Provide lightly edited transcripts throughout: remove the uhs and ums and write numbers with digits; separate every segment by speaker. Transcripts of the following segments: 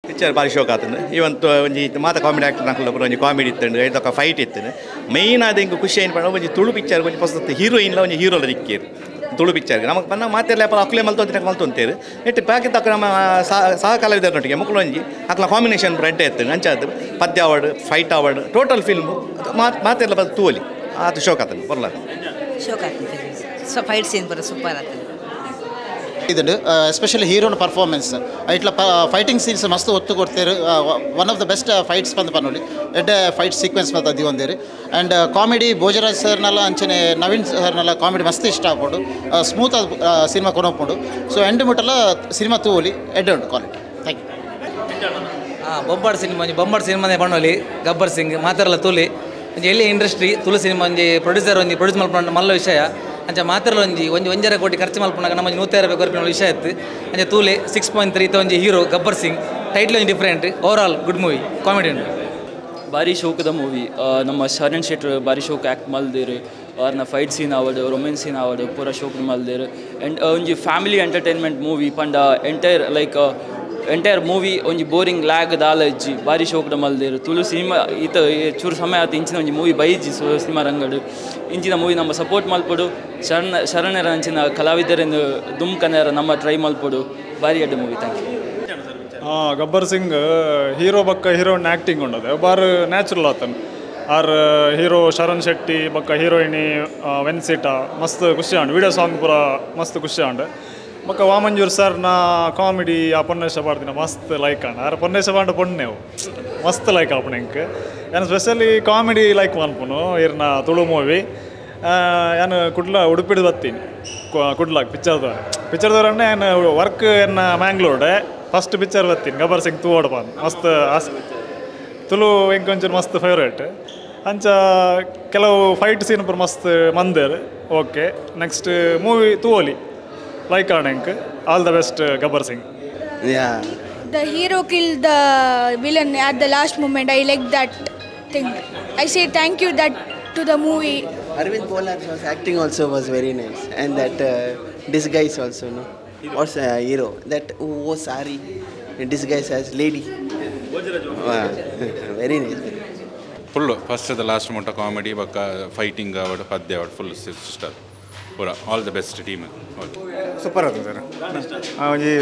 Speaker 1: Picture ಭಾರಿ ಶೋಕ್ ಆತಂದು ಇವಂತು ಒಂಜಿ ಮಾತ ಕಾಮಿಡಿ ಆಕ್ಟರ್ ನಾಕುಲ್ಲ ಪೂರ ಒಂಜಿ ಕಾಮಿಡಿ ಇತ್ತಂಡು ಐದೊಕ್ಕ ಫೈಟ್ ಇತ್ತನು ಮೇಯ್ನ್ ಆದ ಇಂಕ ಖುಷಿ ಏನು ಪಡ ಒಂಜಿ ತುಳು ಪಿಕ್ಚರ್ ಒಂಜಿ ಹೊಸತು ಹೀರೋಯಿನ್ಲ ಒಂಜಿ ಹೀರೋಲ ದಿಕ್ಕೇರು ತುಳು ಪಿಕ್ಚರ್ಗೆ ನಮಗೆ ಬಂದಾಗ ಮಾತೆಲ್ಲ ಅಕ್ಲೆ ಮಲ್ತೊಂತಿನ ಮಲ್ತೊಂತೇರು ನೆಟ್ಟು ಪ್ಯಾಕೆ ತಕ್ಕ ನಮ್ಮ ಸಹ ಕಲಾವಿದರೊಟ್ಟಿಗೆ ಮಕ್ಕಳು ಒಂಜಿ ಅಕ್ಲ ಕಾಂಬಿನೇಷನ್ ರೆಡ್ಡೆ ಇತ್ತು ಅಂಚಾದ ಪದ್ಯ award fight award total film ಮಾತೆಲ್ಲ ಬಂದು ತೂಲಿ ಅದು ಶೋಕ್ ಆತನು ಬರ್ಲಾದ
Speaker 2: ಶೋಕ್ ಆಗ್ತದೆ ಸೊ ಫೈಟ್ ಸೀನ್ ಬರೋ ಸೂಪರ್ ಆಗ್ತದೆ
Speaker 3: ಇದು ಎಸ್ಪೆಷಲಿ ಹೀರೋನ ಪರ್ಫಾರ್ಮೆನ್ಸ್ ಇಟ್ಲ ಫೈಟಿಂಗ್ ಸೀನ್ಸ್ ಮಸ್ತ್ ಒತ್ತು ಕೊಡ್ತೇರು one of the best fights ಬಂದು ಪನ್ನೋಲಿ ಎಡ್ಡೆ ಫೈಟ್ ಸೀಕ್ವೆನ್ಸ್ ಮತ್ತು ಅದಿ ಒಂದೇರಿ ಆ್ಯಂಡ್ ಕಾಮಿಡಿ ಭೋಜರಾಜ್ ಸರ್ನೆಲ್ಲ ಅಂಚನೆ ನವೀನ್ ಸರ್ನೆಲ್ಲ ಕಾಮಿಡಿ ಮಸ್ತ್ ಇಷ್ಟ ಆಗ್ಬೋದು ಸ್ಮೂತ್ ಆದ ಸಿನಿಮಾ ಕೊನೋಗ್ಬೋದು ಸೊ ಎಂಡ್ ಮುಟ್ಟಲ್ಲ ಸಿನಿಮಾ ತೂಲಿ ಎಡ್ಡೆ ಉಂಟು quality thank you
Speaker 4: ಬೊಂಬಾಡ್ ಸಿನಿಮಾನೇ ಬಣ್ಣೋಲಿ Gabbar Singh ಮಾತಾರಲ್ಲ ತೂಲಿ ಎಲ್ಲಿ ಇಂಡಸ್ಟ್ರಿ ತುಳು ಸಿನಿಮಾ ಒಂಜಿ ಪ್ರೊಡ್ಯೂಸರ್ ಒಂಜಿ ಪ್ರೊಡ್ಯೂಸ್ ಮಲ್ಪನ ಮಲ್ಲ ವಿಷಯ ಅಂಚ ಮಾತ್ರಲ್ಲ ಒಂಜರ ಕೋಟಿ ಖರ್ಚು ಮಲ್ಪನಾಗ ನಮ್ಮ 150 ರೂಪಾಯಿ ವಿಷಯ ಇತ್ತು ಅಂಚೆ ತೂಲೆ 6.3 ಒಂಜಿ ಹೀರೋ ಗಬ್ಬರ್ ಸಿಂಗ್ ಟೈಟ್ಲ್ ಒಂಜಿ different over all good movie comedy ಉಂಟು
Speaker 5: ಭಾರಿ ಶೋಕದ ಮೂವಿ ನಮ್ಮ ಶರಣ್ ಶೆಟ್ರ್ ಭಾರಿ ಶೋಕ್ ಆ್ಯಕ್ಟ್ ಮಲ್ದೇರು ಅವ್ರನ್ನ ಫೈಟ್ ಸೀನ್ ಆವಡು ರೊಮ್ಯಾನ್ಸ್ ಸೀನ್ ಆವಡು ಪೂರ ಶೋಕ್ ಮಲ್ದೇರು ಆ್ಯಂಡ್ ಒಂಜಿ ಫ್ಯಾಮಿಲಿ ಎಂಟರ್ಟೈನ್ಮೆಂಟ್ ಮೂವಿ ಪಂಡ ಎಂಟೈರ್ ಮೂವಿ ಒಂಜಿ ಬೋರಿಂಗ್ ಲ್ಯಾಗ್ ದಾಲಜ್ಜಿ ಭಾರಿ ಶೋಕದ ಮಲ್ದೇರು ತುಳು ಸಿನಿಮಾ ಈತ ಚೂರು ಸಮಯ ಆತ ಇಂಚಿನ ಒಂಜಿ ಮೂವಿ ಬೈಜಿ ಸಿನಿಮಾ ರಂಗಡು ಇಂಚಿನ ಮೂವಿ ನಮ್ಮ ಸಪೋರ್ಟ್ ಮಲ್ಪಡು ಶರಣರ ಅಂಚಿನ ಕಲಾವಿದರಿಂದ ದುಮ್ಕನ್ಯಾರ ನಮ್ಮ ಟ್ರೈ ಮಲ್ಪಡು ಭಾರಿ ಅಡ್ಡ movie thank you
Speaker 6: Gabbar Singh hero ಬಕ್ಕ ಹೀರೋಯಿನ್ ಆ್ಯಕ್ಟಿಂಗ್ ಉಂಡದು ಬಾರ್ ನ್ಯಾಚುರಲ್ ಆತನು ಆರ್ ಹೀರೋ ಶರಣ್ ಶೆಟ್ಟಿ ಬಕ್ಕ ಹೀರೋಯಿನಿ ವೆನ್ಸಿಟಾ ಮಸ್ತ್ ಖುಷಿ ಆಂಡು ವಿಡಿಯೋ ಸಾಂಗ್ ಪೂರ ಮಸ್ತ್ ಖುಷಿ ಆಂಡು ಬಕ್ಕ ವಾಮಂಜೂರ್ ಸರ್ನ ಕಾಮಿಡಿ ಆ ಪೊನ್ನೇಶ ಪಾಡ್ದಿನ ಮಸ್ತ್ ಲೈಕ್ ಆಂಡ ಆರ್ ಪೊನ್ನೇಶ ಪಾಂಡ ಪೊಣ್ಣೆವು ಮಸ್ತ್ ಲೈಕ್ ಆಪಣ ಇಂಕ್ ಏನು ಸ್ಪೆಷಲಿ ಕಾಮಿಡಿ ಲೈಕ್ ಮನ್ಪುನು ಇರ್ನ ತುಳು ಮೂವಿ ಏನು ಉಡುಪಿಡ್ ಬತ್ತೀನಿ ಕುಡ್ಲಾಕ್ ಪಿಕ್ಚರ್ದವ್ರನ್ನೇ ಏನು ವರ್ಕ್ ಏನು ಮ್ಯಾಂಗ್ಳೂರ್ಡೆ ಫಸ್ಟ್ ಪಿಕ್ಚರ್ ಬತ್ತೀನಿ ಗಬ್ಬರ್ ಸಿಂಗ್ ತೂ ಓಡಪಾನ್ ಮಸ್ತ್ ತುಳು ಇಂಕೊಂಚೂರು ಮಸ್ತ್ ಫೇವ್ರೇಟ್ ಅಂಚ ಕೆಲವು ಫೈಟ್ ಸೀನ್ ಪೂರ ಮಸ್ತ್ ಮಂದೇರ್ ಓಕೆ ನೆಕ್ಸ್ಟ್ ಮೂವಿ ತೂವಲಿ ಲೈಕ್ ಆಣೆಂಕ್ all the best Gabbar Singh
Speaker 7: The hero killed the villain at the last moment. I like that thing. I say thank you that to the movie.
Speaker 8: Arvind Polar's acting also was very nice, and that disguise also, no, was hero that wore sari, disguise as lady. Very nice.
Speaker 9: Full first to the last monta comedy, baka fighting avadu padya avadu full sister. Pura all the best team.
Speaker 1: Super ಅದು sir ಒಂಜಿ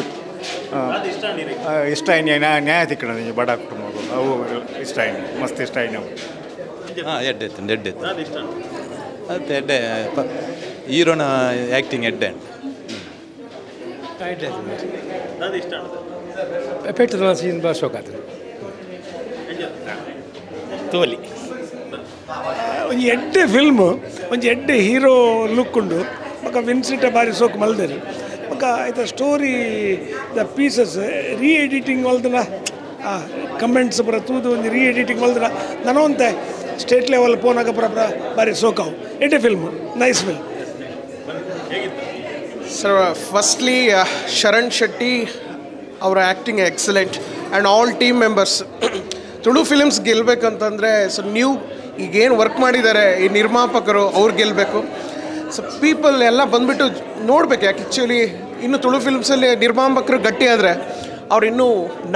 Speaker 1: ಇಷ್ಟ ನ್ಯಾಯ ತಿಕ್ಕಣ ಬಡ ಕುಟುಂಬ ಅವು ಇಷ್ಟ ಮಸ್ತ್ ಇಷ್ಟ
Speaker 9: ಹಾಂ ಎಡ್ಡೆ ಅದು ಎಡ್ಡೆ ಹೀರೋನ ಆ್ಯಕ್ಟಿಂಗ್ ಎಡ್ಡೆ
Speaker 10: ಪೆಟ್ಟು ಸೀನ್ ಭಾಳ ಶೋಕ್ ಆಗ್ತದೆ
Speaker 1: ತೋಲಿ
Speaker 10: ಒಂಜಿ ಎಡ್ಡೆ ಫಿಲ್ಮು ಒಂಜಿ ಎಡ್ಡೆ ಹೀರೋ ಲುಕ್ ಉಂಡು ಬೊಕ ವಿನ್ಸಿಟ ಬಾರಿ ಸೋಕ್ ಮಲ್ದೆರ್ ಬೊಕ ಐತ story the pieces re editing ಮಲ್ದನ ಕಮೆಂಟ್ಸ್ ಪೂರ ತೂದು ಒಂಜಿ ರೀ ಎಡಿಟಿಂಗ್ ಮಲ್ದನ ನನೊಂತೆ ಸ್ಟೇಟ್ ಲೆವೆಲ್ ಪೋನಾಗ ಪೂರ ಬಾರಿ ಸೋಕಾವು ಎಡ್ಡೆ film nice film
Speaker 11: sir firstly Sharan Shetty ಅವರ acting excellent and all team members Tulu films ಗೆಲ್ಲಬೇಕಂತಂದರೆ ಸೊ ನೀವು ಈಗೇನು ವರ್ಕ್ ಮಾಡಿದ್ದಾರೆ ಈ ನಿರ್ಮಾಪಕರು ಅವ್ರು ಗೆಲ್ಲಬೇಕು ಸೊ ಪೀಪಲ್ ಎಲ್ಲ ಬಂದುಬಿಟ್ಟು ನೋಡ್ಬೇಕು ಯಾಕೆ ಆ್ಯಕ್ಚುಲಿ ಇನ್ನು ತುಳು ಫಿಲ್ಮ್ಸಲ್ಲಿ ನಿರ್ಮಾಪಕರು ಗಟ್ಟಿ ಆದರೆ ಅವ್ರು ಇನ್ನೂ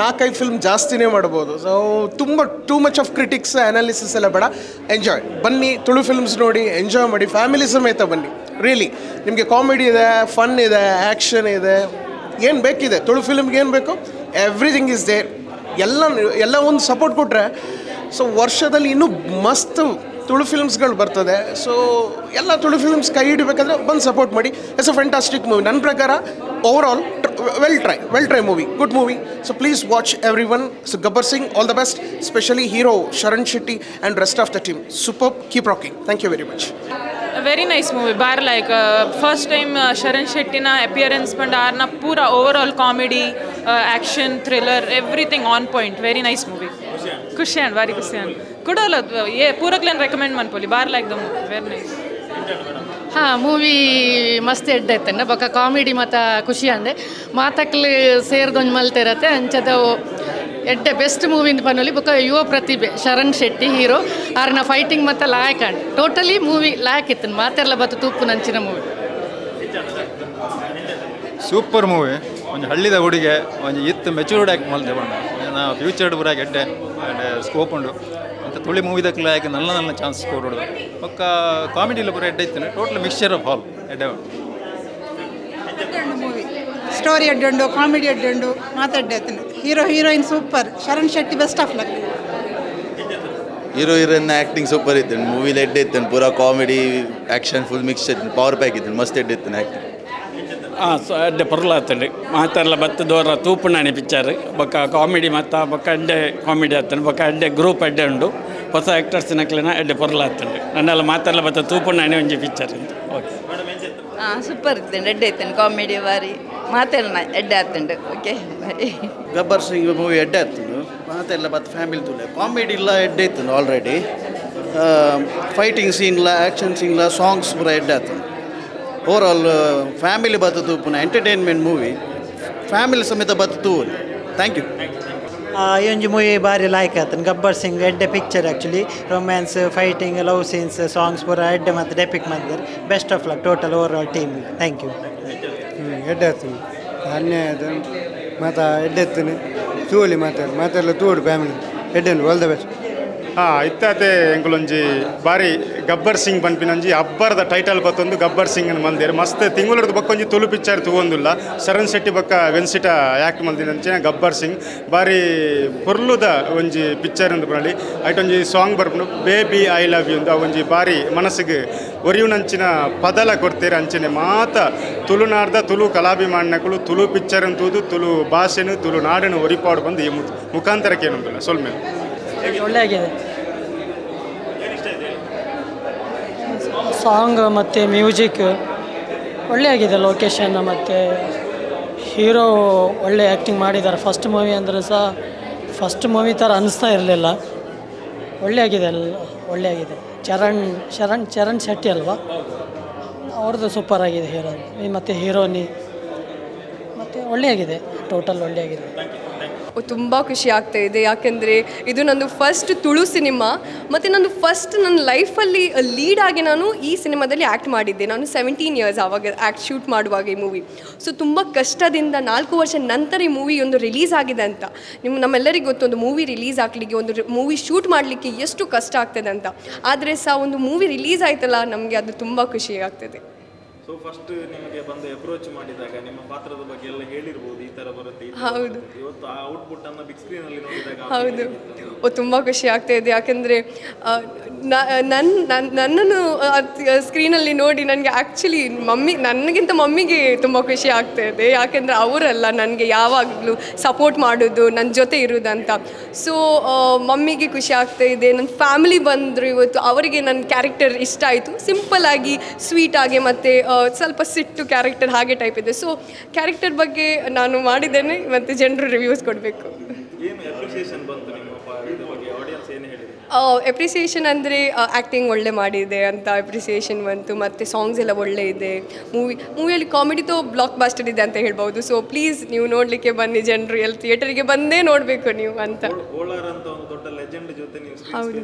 Speaker 11: 4-5 ಫಿಲ್ಮ್ ಜಾಸ್ತಿನೇ ಮಾಡ್ಬೋದು ಸೊ ತುಂಬ too much of critics analysis ಎಲ್ಲ ಬೇಡ ಎಂಜಾಯ್ ಬನ್ನಿ ತುಳು ಫಿಲ್ಮ್ಸ್ ನೋಡಿ ಎಂಜಾಯ್ ಮಾಡಿ ಫ್ಯಾಮಿಲಿ ಸಮೇತ ಬನ್ನಿ ರಿಯಲಿ ನಿಮಗೆ ಕಾಮಿಡಿ ಇದೆ ಫನ್ ಇದೆ ಆ್ಯಕ್ಷನ್ ಇದೆ ಏನು ಬೇಕಿದೆ ತುಳು ಫಿಲ್ಮ್ಗೆ ಏನು ಬೇಕು ಎವ್ರಿಥಿಂಗ್ ಈಸ್ ದೇರ್ ಎಲ್ಲ ಒಂದು ಸಪೋರ್ಟ್ ಕೊಟ್ಟರೆ ಸೊ ವರ್ಷದಲ್ಲಿ ಇನ್ನೂ ಮಸ್ತ್ ತುಳು ಫಿಲ್ಮ್ಸ್ಗಳು ಬರ್ತದೆ ಸೊ ಎಲ್ಲ ತುಳು ಫಿಲ್ಮ್ಸ್ ಕೈ ಹಿಡಿಬೇಕಾದ್ರೆ ಬಂದು ಸಪೋರ್ಟ್ ಮಾಡಿ ಇಟ್ಸ್ ಅ ಫ್ಯಾಂಟಾಸ್ಟಿಕ್ ಮೂವಿ ನನ್ನ ಪ್ರಕಾರ overall well try movie good movie so please watch everyone so Gabbar Singh all the best specially hero Sharan Shetty and rest of the team super keep rocking thank you very much
Speaker 12: very nice movie ಬಾರ್ like first time Sharan ಶೆಟ್ಟಿನ appearance ಬಂದು ಆರ್ನ ಪೂರ overall comedy action thriller everything on point very nice movie ಖುಷಿ ಅಂಡ್ ಬಾರಿ ಖುಷಿ ಅಂಡ್ ಕೊಡೋಲ್ಲ ಪೂರಕ್ಲೇನು ರೆಕಮೆಂಡ್ ಮಾಡ್ಕೊಳ್ಳಿ bar like the movie very nice
Speaker 13: ಹಾಂ ಮೂವಿ ಮಸ್ತ್ ಎಡ್ಡೆ ಐತೆ ಬೊಕ್ಕ ಕಾಮಿಡಿ ಮತ್ತು ಖುಷಿ ಅಂದೆ ಮಾತಕ್ಲು ಸೇರ್ದೊಂದು ಮಲ್ತಿರತ್ತೆ ಅಂಚದ ಎಡ್ಡೆ ಬೆಸ್ಟ್ ಮೂವಿ ಅಂತ ಪನ್ನೊಲಿ ಬೊಕ್ಕ ಯುವ ಪ್ರತಿಭೆ ಶರಣ್ ಶೆಟ್ಟಿ ಹೀರೋ ಆರ್ನ ಫೈಟಿಂಗ್ ಮತ್ತು ಲಾಯಕ್ ಅಂಡ್ ಟೋಟಲಿ ಮೂವಿ ಲಾಯಕ್ ಇತ್ತು ಮಾತೆಲ್ಲ ಬತ್ತು ತೂಪು ನಂಚಿನ ಮೂವಿ
Speaker 14: ಸೂಪರ್ ಮೂವಿ ಒಂದು ಹಳ್ಳಿದ ಹುಡುಗೆ ಒಂದು ಇತ್ತು ಮೆಚೂರ್ಡ್ ಆ್ಯಕ್ಟ್ ಮಲ್ತೆ ಬಣ್ಣ ಫ್ಯೂಚರ್ಡ್ ಪೂರ ಗೆಡ್ಡೆ ಸ್ಕೋಪ್ ಉಂಡು ಅಂತ ತುಳಿ ಮೂವಿ ದಕ್ಕಲಾಗಿ നല്ല ಚಾನ್ಸ್ ಕೊಡೋದು ಒಕ್ಕ ಕಾಮಿಡಿಲಿ ಪೂರ ಎಡ್ಡೆ ಇತ್ತು ಟೋಟಲ್ ಮಿಕ್ಸ್ಚರ್ ಆಫ್ ಆಲ್ ಎಡ್ಡೆ ಉಂಟು
Speaker 15: ಮೂವಿ ಸ್ಟೋರಿ ಎಡ್ಡುಂಡು ಕಾಮಿಡಿ ಎಡ್ಡುಂಡು ಮಾತಾಡ್ಡೆ ಆಯ್ತು hero heroine super Sharan Shetty best of luck
Speaker 16: hero heroine acting super ಇತ್ತು ಮೂವಿಲಿ ಎಡ್ಡೆ ಇತ್ತು ಪೂರ ಕಾಮಿಡಿ ಆ್ಯಕ್ಷನ್ ಫುಲ್ ಮಿಕ್ಸ್ ಇತ್ತು ಪವರ್ ಪ್ಯಾಕ್ ಇತ್ತು ಮಸ್ತ್ ಎಡ್ಡೆ ಇತ್ತು ಆ್ಯಕ್ಟಿಂಗ್
Speaker 17: ಸೊ ಎಡ್ಡೆ ಪೊರ್ಲಾತಂಡು ಮಾತಾಡಲ ಬತ್ತು ದೋರ ತೂಪುಣಾಣಿ ಪಿಕ್ಚರ್ ಬೊಕ್ಕ ಕಾಮಿಡಿ ಮತ್ತು ಬೊಕ್ಕ ಎಡ್ಡೆ ಕಾಮಿಡಿ ಆತಂಡು ಬೊಕ್ಕ ಎಡ್ಡೆ ಗ್ರೂಪ್ ಎಡ್ಡೆ ಉಂಡು ಹೊಸ ಆ್ಯಕ್ಟರ್ಸ್ನಕ್ಲೆನ ಎಡ್ಡೆ ಪೊರ್ಲಾತಂಡು ನನ್ನೆಲ್ಲ ಮಾತಾಡಲ ಬತ್ತ ತೂಪುಣಾಣಿ ಒಂಜಿ ಪಿಕ್ಚರ್ ಅಂತ ಓಕೆ
Speaker 2: ಸೂಪರ್ ಇತ್ತು ಎಡ್ಡೆ ಇತ್ತು ಕಾಮಿಡಿ ಬಾರಿ ಮಾತೆಲ್ಲ ಎಡ್ಡೆ ಆತಂಡು ಓಕೆ ಬಾರಿ
Speaker 18: ಗಬ್ಬರ್ ಸಿಂಗ್ ಮೂವಿ ಎಡ್ಡೆ ಆತಂಡು ಮಾತೆಲ್ಲ ಬತ್ತು ಫ್ಯಾಮಿಲಿ ತುಲೆ ಕಾಮಿಡಿ ಇಲ್ಲ ಎಡ್ಡೆ ಇತ್ತು ಆಲ್ರೆಡಿ ಫೈಟಿಂಗ್ ಸೀನ್ಲ ಆ್ಯಕ್ಷನ್ ಸೀನ್ಲ ಸಾಂಗ್ಸ್ ಪೂರ ಎಡ್ಡೆ ಆತಂಡು ಓವರಾಲ್ ಫ್ಯಾಮಿಲಿ ಬತ್ತು ತೂಪುನ ಎಂಟರ್ಟೈನ್ಮೆಂಟ್ ಮೂವಿ ಫ್ಯಾಮಿಲಿ ಸಮೇತ ಬತ್ತು ತೂವಲ್ಲಿ ಥ್ಯಾಂಕ್ ಯು
Speaker 19: ಈ ಒಂಜಿ ಮೂವಿ ಬಾರಿ ಲಾಯ್ಕ್ ಆತನು ಗಬ್ಬರ್ ಸಿಂಗ್ ಎಡ್ಡೆ picture actually romance fighting love scenes songs ಪೂರ ಎಡ್ಡೆ ಮತ್ತು ಡೆಪಿಕ್ ಮಾಡಿದ್ದಾರೆ best of luck total over all team thank you
Speaker 20: ಎಡ್ಡೆ ಆಯ್ತು ಅನ್ಯಾಯ ಮತ್ತು ಎಡ್ಡೆ ಎತ್ತನೆ ತೂಲಿ ಮಾತಾಡಲ್ಲ ತೂಡು ಫ್ಯಾಮಿಲಿ ಎಡ್ಡೆ ಆಲ್ ದ ಬೆಸ್ಟ್
Speaker 6: ಇತ್ತಾತೆ ಎಂಕುಲೊಂಜಿ ಬಾರಿ ಗಬ್ಬರ್ ಸಿಂಗ್ ಪನ್ಪಿನಂಜಿ ಅಬ್ಬರದ ಟೈಟಲ್ ಬತ್ತೊಂದು ಗಬ್ಬರ್ ಸಿಂಗ್ ಮಂದಿರು ಮಸ್ತ್ ತಿಂಗಳದ ಬಕ್ಕೊಂಜಿ ತುಳು ಪಿಕ್ಚರ್ ತೂವೊಂದುಲ್ಲ ಶರಣ್ ಶೆಟ್ಟಿ ಬಕ್ಕ ವೆನ್ಸಿಟ ಆ್ಯಕ್ಟ್ ಮಲ್ದಿನಂಚಿನ ಗಬ್ಬರ್ ಸಿಂಗ್ ಬಾರಿ ಪೊರ್ಲುದ ಒಂಜಿ ಪಿಕ್ಚರ್ ಎಂದು ಬರಲಿ ಐಟೊಂಜಿ ಸಾಂಗ್ ಬರ್ಪುಂಡು ಬೇಬಿ ಐ ಲವ್ ಯು ಎಂದು ಒಂಜಿ ಬಾರಿ ಮನಸ್ಸಿಗೆ ಒರಿಯುನಂಚಿನ ಪದಲ ಕೊಡ್ತೀರಿ ಅಂಚನೆ ಮಾತ ತುಳುನಾಡ್ದ ತುಳು ಕಲಾಭಿಮಾನ್ಯಗಳು ತುಳು ಪಿಕ್ಚರ್ ಅಂತೂದು ತುಳು ಭಾಷೆನು ತುಳು ನಾಡನ್ನು ಒರಿಪಾಡು ಬಂದು ಈ ಮುಖಾಂತರಕ್ಕೆ ಏನಂತಿಲ್ಲ ಸೊಲ್ಮೇಲೆ
Speaker 21: ಒಳ್ಳೆ ಆಗಿದೆ ಸಾಂಗ್ ಮತ್ತು ಮ್ಯೂಸಿಕ್ ಒಳ್ಳೆ ಆಗಿದೆ ಲೊಕೇಶನ್ ಮತ್ತು ಹೀರೋ ಒಳ್ಳೆ ಆ್ಯಕ್ಟಿಂಗ್ ಮಾಡಿದ್ದಾರೆ ಫಸ್ಟ್ ಮೂವಿ ಅಂದರೆ ಸಹ ಫಸ್ಟ್ ಮೂವಿ ಥರ ಅನ್ನಿಸ್ತಾ ಇರಲಿಲ್ಲ ಒಳ್ಳೆ ಆಗಿದೆ ಎಲ್ಲ ಒಳ್ಳೆ ಆಗಿದೆ ಚರಣ್ ಶೆಟ್ಟಿ ಅಲ್ವಾ ಅವ್ರದ್ದು ಸೂಪರ್ ಆಗಿದೆ ಹೀರೋ ಮತ್ತು ಹೀರೋನಿ ಮತ್ತು ಒಳ್ಳೆ ಆಗಿದೆ ಟೋಟಲ್ ಒಳ್ಳೆ ಆಗಿದೆ
Speaker 22: ತುಂಬ ಖುಷಿ ಆಗ್ತಾ ಇದೆ ಯಾಕೆಂದರೆ ಇದು ನಂದು ಫಸ್ಟ್ ತುಳು ಸಿನಿಮಾ ಮತ್ತು ನಂದು ಫಸ್ಟ್ ನನ್ನ ಲೈಫಲ್ಲಿ ಲೀಡ್ ಆಗಿ ನಾನು ಈ ಸಿನಿಮಾದಲ್ಲಿ ಆ್ಯಕ್ಟ್ ಮಾಡಿದ್ದೆ ನಾನು 17 ಇಯರ್ಸ್ ಆವಾಗ ಶೂಟ್ ಮಾಡುವಾಗ ಈ ಮೂವಿ ಸೊ ತುಂಬ ಕಷ್ಟದಿಂದ 4 ವರ್ಷ ನಂತರ ಈ ಮೂವಿ ಒಂದು ರಿಲೀಸ್ ಆಗಿದೆ ಅಂತ ನಮ್ಮೆಲ್ಲರಿಗೂ ಗೊತ್ತೊಂದು ಮೂವಿ ರಿಲೀಸ್ ಆಗಲಿಕ್ಕೆ ಒಂದು ಮೂವಿ ಶೂಟ್ ಮಾಡಲಿಕ್ಕೆ ಎಷ್ಟು ಕಷ್ಟ ಆಗ್ತದೆ ಅಂತ ಆದರೆ ಸಹ ಒಂದು ಮೂವಿ ರಿಲೀಸ್ ಆಯ್ತಲ್ಲ ನಮಗೆ ಅದು ತುಂಬ ಖುಷಿ ಆಗ್ತದೆ
Speaker 23: ಸೊ ಫಸ್ಟ್ ನಿಮಗೆ ಬಂದು ಅಪ್ರೋಚ್ ಮಾಡಿದಾಗ ನಿಮ್ಮ ಪಾತ್ರದ ಬಗ್ಗೆ ಎಲ್ಲ ಹೇಳಿರ್ಬೋದು ಈ ಥರ ಬರುತ್ತೆ
Speaker 22: ಹೌದು
Speaker 23: ಇವತ್ತು ಆ ಔಟ್ಪುಟ್ ಅನ್ನು ಬಿಗ್ ಸ್ಕ್ರೀನ್ ಅಲ್ಲಿ ನೋಡಿದಾಗ
Speaker 22: ಹೌದು ತುಂಬ ಖುಷಿ ಆಗ್ತಾ ಇದೆ ಯಾಕೆಂದರೆ ನನ್ನನ್ನು ಸ್ಕ್ರೀನಲ್ಲಿ ನೋಡಿ ನನಗೆ ಆ್ಯಕ್ಚುಲಿ ನನಗಿಂತ ಮಮ್ಮಿಗೆ ತುಂಬ ಖುಷಿ ಆಗ್ತಾ ಇದೆ ಯಾಕೆಂದರೆ ಅವರೆಲ್ಲ ನನಗೆ ಯಾವಾಗಲೂ ಸಪೋರ್ಟ್ ಮಾಡೋದು ನನ್ನ ಜೊತೆ ಇರೋದಂತ ಸೊ ಮಮ್ಮಿಗೆ ಖುಷಿ ಆಗ್ತಾ ಇದೆ ನನ್ನ ಫ್ಯಾಮಿಲಿ ಬಂದರು ಇವತ್ತು ಅವರಿಗೆ ನನ್ನ ಕ್ಯಾರೆಕ್ಟರ್ ಇಷ್ಟ ಆಯಿತು ಸಿಂಪಲ್ಲಾಗಿ ಸ್ವೀಟಾಗಿ ಮತ್ತು ಸ್ವಲ್ಪ ಸಿಟ್ಟು ಕ್ಯಾರೆಕ್ಟರ್ ಹಾಗೆ ಟೈಪ್ ಇದೆ ಸೊ ಕ್ಯಾರೆಕ್ಟರ್ ಬಗ್ಗೆ ನಾನು ಮಾಡಿದ್ದೇನೆ ಮತ್ತು ಜನರು ರಿವ್ಯೂಸ್ ಕೊಡಬೇಕು ಎಪ್ರಿಸಿಯೇಷನ್ ಅಂದರೆ ಆ್ಯಕ್ಟಿಂಗ್ ಒಳ್ಳೆ ಮಾಡಿದೆ ಅಂತ ಎಪ್ರಿಸಿಯೇಷನ್ ಬಂತು ಮತ್ತು ಸಾಂಗ್ಸ್ ಎಲ್ಲ ಒಳ್ಳೆ ಇದೆ ಮೂವಿಯಲ್ಲಿ ಕಾಮಿಡಿతో ಬ್ಲಾಕ್ ಬಾಸ್ಟರ್ ಇದೆ ಅಂತ ಹೇಳ್ಬೋದು ಸೊ ಪ್ಲೀಸ್ ನೀವು ನೋಡಲಿಕ್ಕೆ ಬನ್ನಿ ಜನರು ಎಲ್ಲ ಥಿಯೇಟರಿಗೆ ಬಂದೇ ನೋಡಬೇಕು ನೀವು ಅಂತ ಹೌದು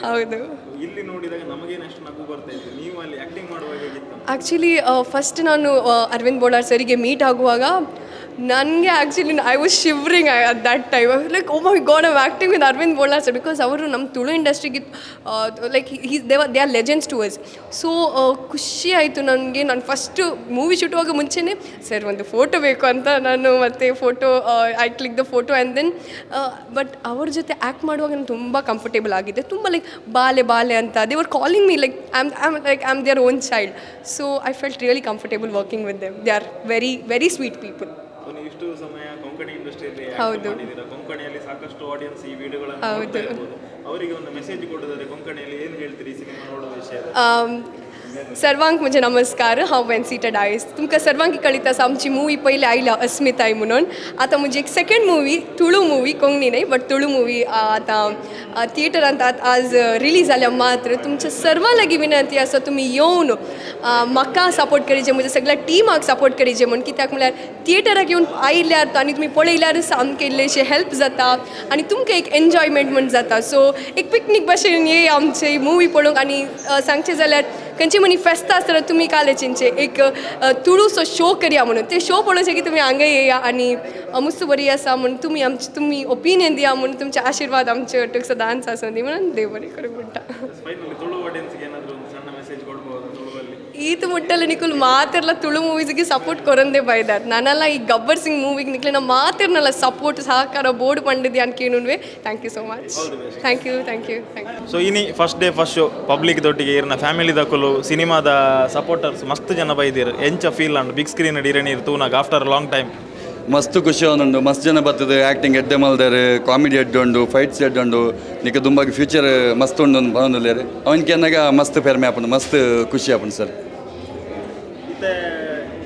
Speaker 22: ಹೌದು
Speaker 23: ಇಲ್ಲಿ ನೋಡಿದಾಗ ನಮಗೇನು ಅಷ್ಟು ನಗು ಬರ್ತಾ ಇತ್ತು ನೀವು ಅಲ್ಲಿ ಆ್ಯಕ್ಟಿಂಗ್ ಮಾಡುವಾಗ
Speaker 22: ಆ್ಯಕ್ಚುಲಿ ಫಸ್ಟ್ ನಾನು ಅರವಿಂದ್ ಬೋಳಾರ್ ಸರಿಗೆ ಮೀಟ್ ಆಗುವಾಗ ನನಗೆ actually I was shivering at that time like oh my god I acting with Arvind Bolar sir because ಅವರು ನಮ್ಮ ತುಳು ಇಂಡಸ್ಟ್ರಿಗೆ like they are legends to us so ಖುಷಿ ಆಯಿತು ನನಗೆ ನಾನು ಫಸ್ಟು ಮೂವಿ ಶೂಟುವಾಗ ಮುಂಚೆನೇ ಸರ್ ಒಂದು ಫೋಟೋ ಬೇಕು ಅಂತ ನಾನು ಮತ್ತೆ photo I click the photo and then but ಅವ್ರ ಜೊತೆ ಆ್ಯಕ್ಟ್ ಮಾಡುವಾಗ ನಾನು ತುಂಬ ಕಂಫರ್ಟೇಬಲ್ ಆಗಿದೆ ತುಂಬ ಲೈಕ್ ಬಾಲೆ ಅಂತ they were calling me like I am their own child so I felt really comfortable working with them they are very very sweet people
Speaker 23: ಇಷ್ಟು ಸಮಯ ಕೊಂಕಣಿ ಇಂಡಸ್ಟ್ರಿಯಲ್ಲಿ
Speaker 22: ಹೌದು
Speaker 23: ಕೊಂಕಣಿಯಲ್ಲಿ ಸಾಕಷ್ಟು ಆಡಿಯನ್ಸ್ ಈ ವಿಡಿಯೋಗಳನ್ನು ನೋಡ್ತಾ ಇರ್ಬೋದು ಅವರಿಗೆ ಒಂದು ಮೆಸೇಜ್ ಕೊಡೋದಾದ್ರೆ ಕೊಂಕಣಿಯಲ್ಲಿ ಏನು ಹೇಳ್ತೀರಿ ಸಿನಿಮಾ ನೋಡೋ ವಿಷಯ
Speaker 22: सर्वांक म्हणजे नमस्कार हांव वेन्सिटा डायस तुमकां सर्वांक कळिता आमची मुवी पयली आयला अस्मिताय म्हणून आतां म्हजी एक second movie Tulu movie Konkani न्हय बट तुळू मुवी आतां थिएटरांत आज रिलीज जाल्या मात्र तुमच्या सर्वां लागीं विनंती आसा तुमी येवन म्हाका सपोर्ट करीचे म्हज्या सगळ्या टिमाक सपोर्ट करीचे म्हण कित्याक म्हळ्यार थिएटराक येवन आयल्यार आनी तुमी पळयल्यार सामकें इल्लेशें हेल्प जाता आनी तुमकां एक एन्जॉयमेंट म्हण जाता सो एक पिकनीक भशेन ये आमची मुवी पळोवंक आनी सांगचें जाल्यार खंयची मनी फेस्त आसतना तुमी कॉलेजींचे एक तुळूसो शो करया म्हणून ते शो पळोवचे की तुमी हांगा येया आनी मस्त बरी आसा म्हणून तुमी ओपिनियन दिया म्हणून तुमचे आशीर्वाद आमचे वाटेक सदांच आसूं दी म्हणून देव बरें करूं म्हणटा ಈತ ಮುಟ್ಟಲ್ಲ ನಿಕುಲ್ ಮಾತಿರ್ಲ ತುಳು ಮೂವೀಸ್ಗೆ ಸಪೋರ್ಟ್ ಕೊರಂದೇ ಬೈದಾರ್ ನಾನೆಲ್ಲ ಈ ಗಬ್ಬರ್ ಸಿಂಗ್ ಮೂವಿಗೆ ನಿಕ್ಲಿನ ಮಾತಿರ್ನಲ್ಲ ಸಪೋರ್ಟ್ ಸಹಕಾರ ಬೋರ್ಡ್ ಪಂಡಿದ್ದೆ ಅನ್ಕೇನುವೆ thank you so much thank you
Speaker 23: so ಇನಿ first day first show public ದೊಟ್ಟಿಗೆ ಇರ್ನ ಫ್ಯಾಮಿಲಿ ದಕ್ಕಲು ಸಿನಿಮಾದ ಸಪೋರ್ಟರ್ಸ್ ಮಸ್ತ್ ಜನ ಬೈದಿರು ಎಂಚ ಫೀಲ್ ಅಂಡ್ ಬಿಗ್ ಸ್ಕ್ರೀನ್ ಇರನೀರು ತೂನಾಗ ಆಫ್ಟರ್ ಲಾಂಗ್ ಟೈಮ್
Speaker 3: ಮಸ್ತ್ ಖುಷಿ ಅವನುಂಡು ಮಸ್ತ್ ಜನ ಬರ್ತದೆ ಆ್ಯಕ್ಟಿಂಗ್ ಎಡ್ಡೆ ಮಲ್ದಾರೆ ಕಾಮಿಡಿ ಎಡ್ಡೆ ಉಂಡು ಫೈಟ್ಸ್ ಎಡ್ಡೆ ಉಂಡು ನಿಕ್ಕೆ ದುಂಬಾಗಿ ಫ್ಯೂಚರ್ ಮಸ್ತ್ ಉಂಡು ಬಂದಿದ್ದಾರೆ ಅವನಿಗೆ ಅನ್ನಾಗ ಮಸ್ತ್ ಫೆರ್ಮೆ ಆಪುಂಡು ಮಸ್ತ್ ಖುಷಿ ಆಪುಂಡು ಸರ್
Speaker 23: ಮತ್ತೆ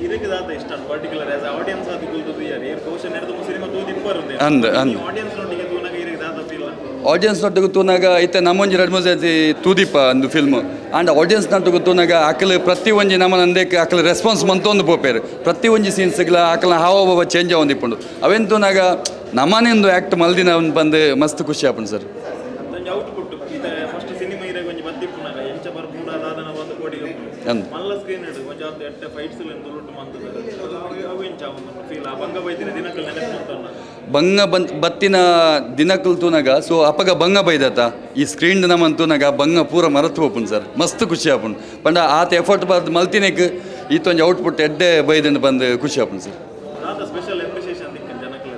Speaker 23: ಇದಕ್ಕೆ ದಾತ ಇಷ್ಟ ಪರ್ಟಿಕ್ಯುಲರ್ ಆಸ್ ಆಡಿಯನ್ಸ್ ಅದು ಗುಲ್ದು ಯಾರು ಏರ್ ಕ್ವೆಶ್ಚನ್ ಎರ್ದು ಸಿನಿಮಾ ತೂದಿ ಬರುತ್ತೆ
Speaker 3: ಅಂದ್
Speaker 23: ಆಡಿಯನ್ಸ್ ನೊಟ್ಟಿಗೆ ತೂನಾಗ ಇದಕ್ಕೆ ದಾತ ಫೀಲ್
Speaker 3: ಆಡಿಯನ್ಸ್ ನೊಟ್ಟಿಗೆ ತೂನಾಗ ಐತೆ ನಮ್ಮೊಂಜಿ 2-3 ಸರ್ತಿ ತೂದಿಪ್ಪ ಒಂದು ಫಿಲ್ಮ್ ಆ್ಯಂಡ್ ಆಡಿಯನ್ಸ್ ನೊಟ್ಟಿಗೆ ತೂನಾಗ ಆಕಲು ಪ್ರತಿ ಒಂಜಿ ನಮ್ಮನಂದೇಕ ಆಕಲು ರೆಸ್ಪಾನ್ಸ್ ಮಂತೊಂದು ಪೋಪೇರು ಪ್ರತಿ ಒಂಜಿ ಸೀನ್ಸ್ಗಳ ಆಕಲ ಹಾವಭಾವ ಚೇಂಜ್ ಆವೊಂದಿಪ್ಪುಂಡು ಅವೆನ್ ತೂನಾಗ ನಮ್ಮನೆಂದು ಆ್ಯಕ್ಟ್ ಮಲ್ದಿನ ಒಂದು ಬಂದು ಮಸ್ತ್ ಖುಷಿ ಆಪುಂಡು ಸರ್
Speaker 23: ಔಟ್ಪುಟ್ ಇದು ಫಸ್ಟ್ ಸಿನಿಮಾ ಇರಾಗ ಒಂಜಿ ಬತ್ತಿಪ್ಪುನಾಗ ಎಂಚ ಬರ್ಪುಡ ದಾದನ ಒಂದು ಕೋಟಿಗೆ ಮಲ್ಲ ಸ್ಕ್ರೀನ್ ಇಡು ಒಂಜ ಎಟ್ಟ ಫೈಟ್ಸ್ ಲೆಂದು ಲುಟ್ಟು ಮಂತದ ಅವು ಎಂಚ ಫೀಲ್ ಆ ಬಂಗ ಬೈದಿನ ದಿನಕಲ್ ನೆನಪು ಅಂತನ್ನ
Speaker 3: ಬಂಗ ಬತ್ತಿನ ದಿನಕಲ್ ತೂನಾಗ ಸೊ ಅಪ್ಪಗ ಬಂಗ ಬೈದತ್ತ ಈ ಸ್ಕ್ರೀನ್ ನಮ್ಮಂತೂನಾಗ ಬಂಗ ಪೂರ ಮರತು ಹೋಪುಂಡು ಸರ್ ಮಸ್ತ್ ಖುಷಿ ಆಪುಂಡು ಪಂಡ ಆತ ಎಫರ್ಟ್ ಬರ್ದು ಮಲ್ತಿನೇಕ್ ಈತೊಂಜಿ ಔಟ್ಪುಟ್ ಎಡ್ಡೆ ಬೈದಂಡು ಬಂದು ಖುಷಿ ಆಪುಂಡು ಸರ್
Speaker 23: ಸ್ಪೆಷಲ್ ಅಪ್ರಿಸಿಯೇಷನ್ ದಿಕ್ಕ ಜನಕಲ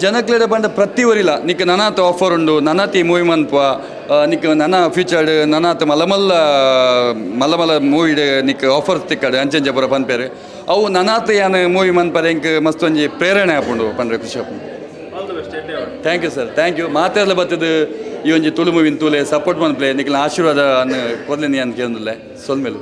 Speaker 3: ಜನಕ್ಲೆಡ ಪಂಡ ಪ್ರತಿ ವರಿಲ ನಿಕ್ ನನಾತ ಆಫರ್ ಉಂಡು ನನಾತಿ ಮೂವಿ ಮನ್ಪ ನಿಕ್ ನನ್ನ ಫ್ಯೂಚರ್ಡ್ ನನಾತ ಮಲ್ಲ ಮೂವಿ ನಿಕ್ ಆಫರ್ಸ್ ತಿಕ್ಕಡೆ ಅಂಚಂಚ ಪೂರ ಪನ್ಪೇರು ಅವು ನನಾತ ಯಾನ ಮೂವಿ ಮನ್ಪರೆ ಇಂಕ್ ಮಸ್ತ್ ಒಂಜಿ ಪ್ರೇರಣೆ ಆಪುಂಡು ಪಂಡ್ರೆ ಖುಷಿ ಆಪುಂಡು thank you sir thank you ಮಾತೆಲ್ಲ ಬತ್ತದು ಈ ಒಂಜಿ ತುಳು ಮೂವಿನ ತೂಲೆ ಸಪೋರ್ಟ್ ಮನ್ಪ್ಲೆ ನಿಕ್ಲ ಆಶೀರ್ವಾದ ಅನ್ನು ಕೊರ್ಲಿನಿ ಅಂತ ಕೇಂದ್ರಲೆ ಸೊಲ್ಮೇಲು